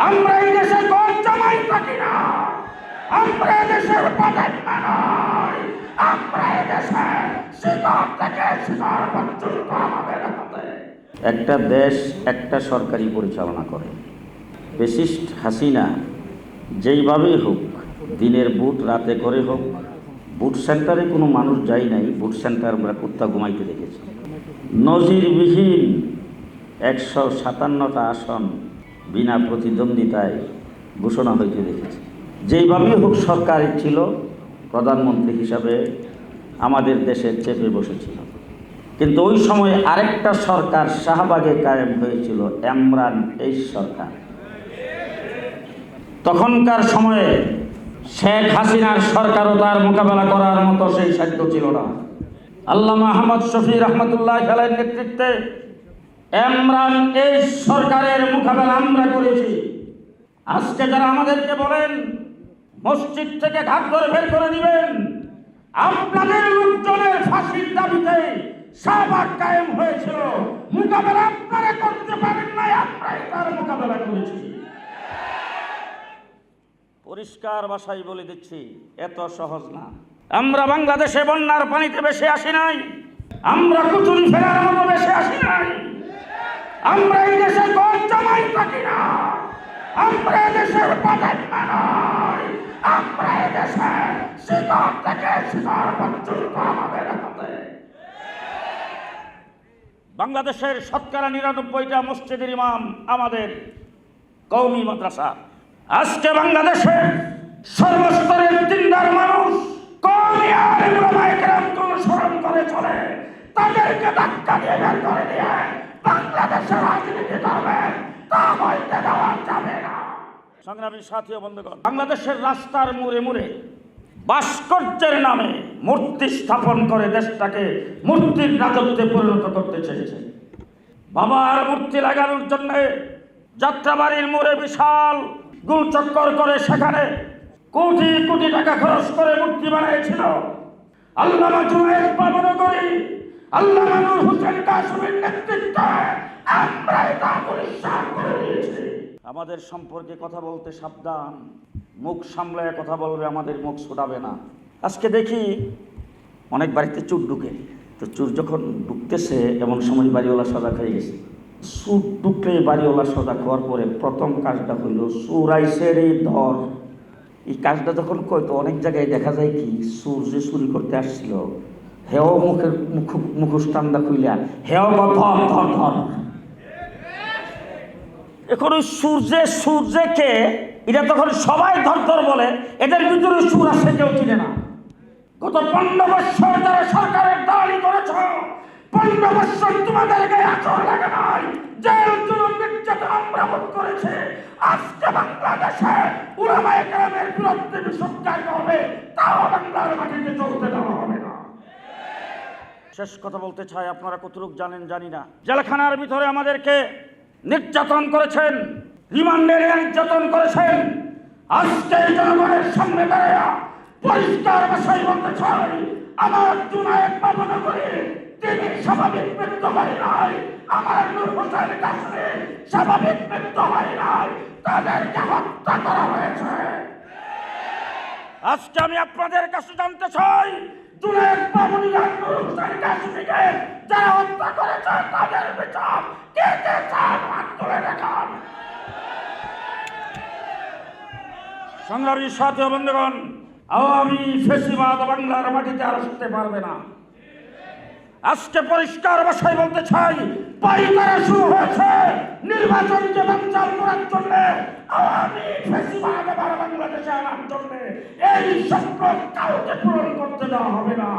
আমরা এই দেশে কোন জামাই থাকি না, আমরা এই দেশের প্রধান নয়, আমরা এই দেশে শিকড় থেকে শিকড় পর্যন্ত আমাদের হাতে। একটা দেশ একটা সরকারি পরিচালনা করে। ফ্যাসিস্ট হাসিনা যেইভাবেই হোক, দিনের বুট রাতে করে হোক, বুট সেন্টারে কোনো মানুষ যায় নাই, বুট সেন্টার আমরা কুত্তা ঘুমাইতে দেখেছি। নজিরবিহীন 157টা আসন বিনা প্রতিদ্বন্দ্বিতায় ঘোষণা হইতে দেখেছি। যেইভাবেই হোক সরকার ছিল, প্রধানমন্ত্রী হিসাবে আমাদের দেশে চেপে বসেছিল। কিন্তু ওই সময় আরেকটা সরকার শাহবাগে কায়েম হয়েছিল, ইমরান এইচ সরকার। তখনকার সময়ে শেখ হাসিনার সরকারও তার মোকাবেলা করার মতো সেই সাধ্য ছিল না। আল্লামা আহমদ শফি রহমতুল্লাহ আলাইহির নেতৃত্বে ইমরান এইচ সরকারের মোকাবেলা আমরা করেছি। আজকে যারা আমাদেরকে বলেন মসজিদ থেকে ঘাট ধরে বের করে দিবেন, আপনাদের লোকজনের ফাঁসির দাবিতে শাহবাগ কায়েম হয়েছিল, মোকাবেলা আপনারা করতে পারেন নাই, আমরাই তার মোকাবেলা করেছি। পরিষ্কার ভাষায় বলে দিচ্ছি, এত সহজ না। আমরা বাংলাদেশে বন্যার পানিতে ভেসে আসি নাই, আমরা কুচুরি ফেরার মতো ভেসে আসি নাই, আমরা এই দেশে কোন জামাই থাকি না, আমরা এই দেশের প্রধান নয়, আমরা এই দেশে শিকড় থেকে শিকড় পর্যন্ত আমাদের হাতে। বাংলাদেশের শতকরা 99টা মসজিদের ইমাম আমাদের কওমি মাদ্রাসা। আজকে বাংলাদেশে সর্বস্তরের দিনদার মানুষ কওমি আলেম ওলামায়ে কেরামকে অনুসরণ করে চলে, তাদেরকে ধাক্কা দিয়ে বের করে দিয়ে বাংলাদেশের রাজনীতি করবেন, তা হইতে দেওয়া যাবে না। সংগ্রামী সাথী ও বন্ধুগণ, বাংলাদেশের রাস্তার মোড়ে মোড়ে ভাস্কর্যের নামে মূর্তি স্থাপন করে দেশটাকে মূর্তির রাজত্বে পরিণত করতে চেয়েছে। বাবার মূর্তি লাগানোর জন্য যাত্রাবাড়ির মোড়ে বিশাল গোলচক্কর করে সেখানে কোটি কোটি টাকা খরচ করে মূর্তি বানিয়েছিল। আল্লামা জুনায়েদ বাবনগরী, আল্লামা নূর হোসেন কাসেমের নেতৃত্বে আমরা এটা পরিষ্কার করে দিয়েছি। আমাদের সম্পর্কে কথা বলতে সাবধান, মুখ সামলায় কথা বলবে, আমাদের মুখ ছোটাবে না। আজকে দেখি অনেক বাড়িতে চোর ঢুকে, তো চোর যখন ঢুকতেছে এমন সময় বাড়িওয়ালা সজাগ হয়ে গেছে। চোর ঢুকলে বাড়িওয়ালা সজাগ হওয়ার পরে প্রথম কাজটা হইল চোর আইসে রে ধর। এই কাজটা যখন কইতো অনেক জায়গায় দেখা যায় কি, চোর যে চুরি করতে আসছিল হেও মুখের মুখোশটান্দা খুইলা হেও ধর ধর ধর। এখন ওই সূর্যকে এটা তখন সবাই ধর ধর বলে, এদের ভিতরে সুর আসে কেউ চিনে না। গত 15 বছর যারা সরকারের দালালি করেছ, 15 বছর তোমাদের গায়ে আঁচড় লাগে নাই, জেল জুলুম নির্যাতন আমরা ভোগ করেছে। আজকে বাংলাদেশে উলামায়ে কেরামের বিরুদ্ধে বিসর্জন হবে, তাও বাংলার মাটিতে চলতে দেওয়া হবে না। শেষ কথা বলতে চাই, আপনারা কতটুকু জানেন জানি না, জেলখানার ভিতরে আমাদেরকে নির্যাতন করেছেন, রিমান্ডে নির্যাতন করেছেন। আজকে জনগণের সামনে দাঁড়ায়া পরিষ্কার ভাষায় বলতে চাই, আমার জুনায়েদ বাবনগরী তিনি স্বাভাবিক মৃত্যু হয় নাই, আমার নূর হোসেন কাসেম স্বাভাবিক মৃত্যু হয় নাই, তাদেরকে হত্যা করা হয়েছে। আজকে আমি আপনাদের কাছে জানতে চাই, জুনায়েদ বাবনগরী আর নূর হোসেন কাসেমকে যারা হত্যা করেছে তাদের বিচার কে কে চান হাত তুলে দেখান। সংগ্রামী সাথী ও বন্ধুগণ, আওয়ামী ফ্যাসিবাদ বাংলার মাটিতে আর আসতে পারবে না। আজকে পরিষ্কার ভাষায় বলতে চাই, পাইকারা শুরু হয়েছে নির্বাচনকে বানচাল করার জন্য, আওয়ামী ফ্যাসিবাদ আবার বাংলাদেশে আনার জন্য। এই স্বপ্ন কাউকে পূরণ করতে দেওয়া হবে না।